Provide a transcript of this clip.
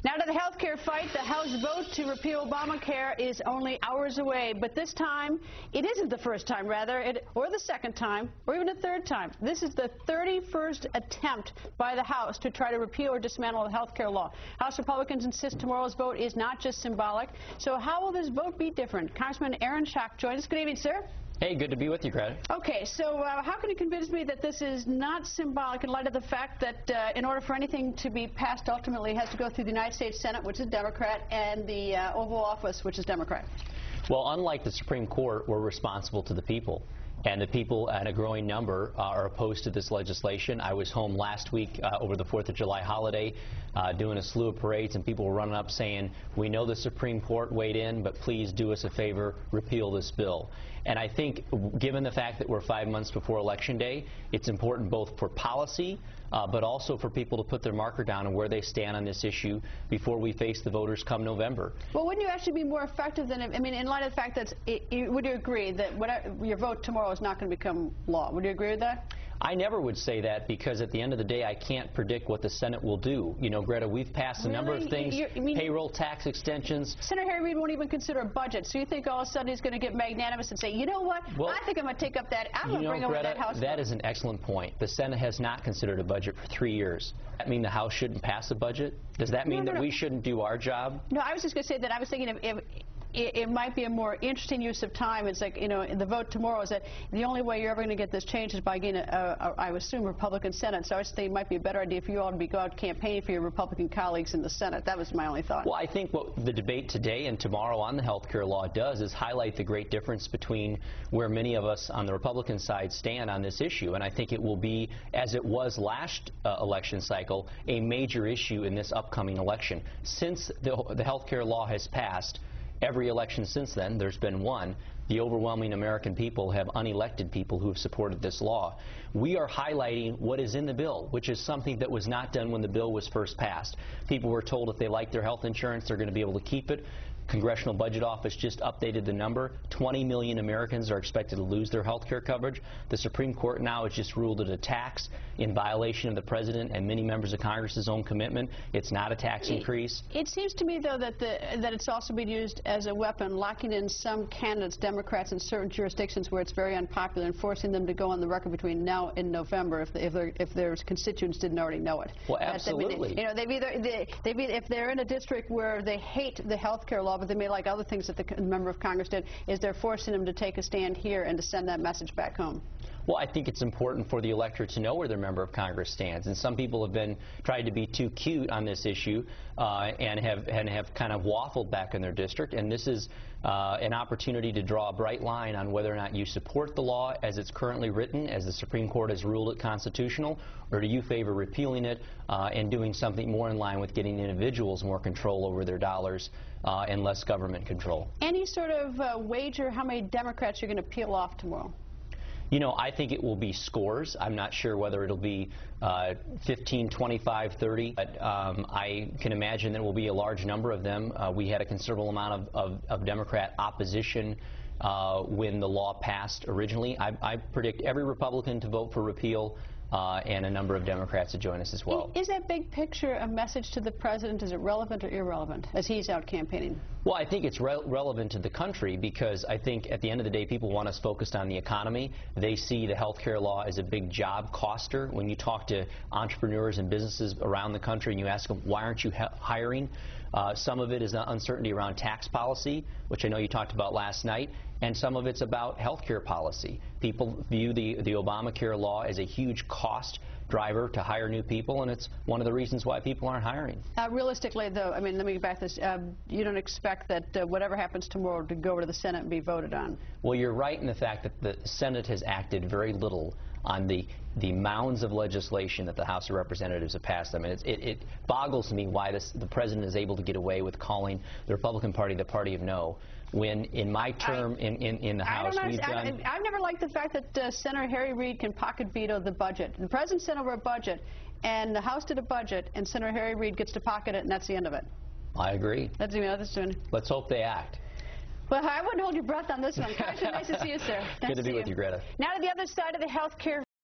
Now to the health care fight. The House vote to repeal Obamacare is only hours away. But this time, it isn't the first time, or the second time, or even a third time. This is the 31st attempt by the House to try to repeal or dismantle the health care law. House Republicans insist tomorrow's vote is not just symbolic. So how will this vote be different? Congressman Schock joins us. Good evening, sir. Hey, good to be with you, Greta. Okay, so how can you convince me that this is not symbolic in light of the fact that in order for anything to be passed, ultimately it has to go through the United States Senate, which is Democrat, and the Oval Office, which is Democrat? Well, unlike the Supreme Court, we're responsible to the people. And the people, and a growing number, are opposed to this legislation. I was home last week over the 4th of July holiday doing a slew of parades, and people were running up saying, we know the Supreme Court weighed in, but please do us a favor, repeal this bill. And I think, given the fact that we're 5 months before Election Day, it's important both for policy, but also for people to put their marker down on where they stand on this issue before we face the voters come November. Well, wouldn't you actually be more effective than, I mean, in light of the fact that, would you agree that your vote tomorrow is not going to become law? Would you agree with that? I never would say that, because at the end of the day, I can't predict what the Senate will do. You know, Greta, we've passed a number of things, payroll tax extensions. Senator Harry Reid won't even consider a budget, so you think all of a sudden he's going to get magnanimous and say, you know what, well, I think I'm going to take up that, I'm going to bring over that House. That is an excellent point. The Senate has not considered a budget for 3 years. Does that mean the House shouldn't pass a budget? Does that mean that we shouldn't do our job? No, I was just going to say that I was thinking if it might be a more interesting use of time. It's like, you know, the vote tomorrow is that the only way you're ever going to get this changed is by getting I would assume, Republican Senate. So I was thinking it might be a better idea for you all to go out campaigning for your Republican colleagues in the Senate. That was my only thought. Well, I think what the debate today and tomorrow on the health care law does is highlight the great difference between where many of us on the Republican side stand on this issue. And I think it will be, as it was last election cycle, a major issue in this upcoming election. Since the health care law has passed, every election since then, there's been one, the overwhelming American people have unelected people who have supported this law. We are highlighting what is in the bill, which is something that was not done when the bill was first passed. People were told if they like their health insurance, they're going to be able to keep it. Congressional Budget Office just updated the number. 20 million Americans are expected to lose their health care coverage. The Supreme Court now has just ruled it a tax in violation of the President and many members of Congress's own commitment. It's not a tax increase. It seems to me, though, that it's also been used as a weapon, locking in some candidates, Democrats, in certain jurisdictions where it's very unpopular, and forcing them to go on the record between now and November if their constituents didn't already know it. Well, absolutely. You know, if they're in a district where they hate the health care law, but they may like other things that the member of Congress did, is they're forcing them to take a stand here and to send that message back home. Well, I think it's important for the electorate to know where their member of Congress stands, and some people have tried to be too cute on this issue and have kind of waffled back in their district, and this is an opportunity to draw a bright line on whether or not you support the law as it's currently written, as the Supreme Court has ruled it constitutional, or do you favor repealing it and doing something more in line with getting individuals more control over their dollars and less government control. Any sort of wager how many Democrats you're going to peel off tomorrow? You know, I think it will be scores. I'm not sure whether it'll be 15, 25, 30, but I can imagine there will be a large number of them. We had a considerable amount of Democrat opposition when the law passed originally. I predict every Republican to vote for repeal, and a number of Democrats to join us as well. Is that big picture a message to the President? Is it relevant or irrelevant as he's out campaigning? Well, I think it's relevant to the country, because I think at the end of the day people want us focused on the economy. They see the health care law as a big job coster. When you talk to entrepreneurs and businesses around the country and you ask them, why aren't you hiring? Some of it is uncertainty around tax policy, which I know you talked about last night, and some of it's about health care policy. People view the ObamaCare law as a huge cost driver to hire new people, and it's one of the reasons why people aren't hiring. Realistically, though, I mean, let me get back to this. You don't expect that whatever happens tomorrow to go over to the Senate and be voted on? Well, you're right in the fact that the Senate has acted very little on the mounds of legislation that the House of Representatives have passed. I mean, it boggles me why the President is able to get away with calling the Republican Party the party of no, when in my term in the House we've done... I've never liked the fact that Senator Harry Reid can pocket veto the budget. The President sent over a budget, and the House did a budget, and Senator Harry Reid gets to pocket it, and that's the end of it. I agree. That's soon. Let's hope they act. Well, I wouldn't hold your breath on this one. Nice to see you, sir. Good to be with you, Greta. Now to the other side of the health care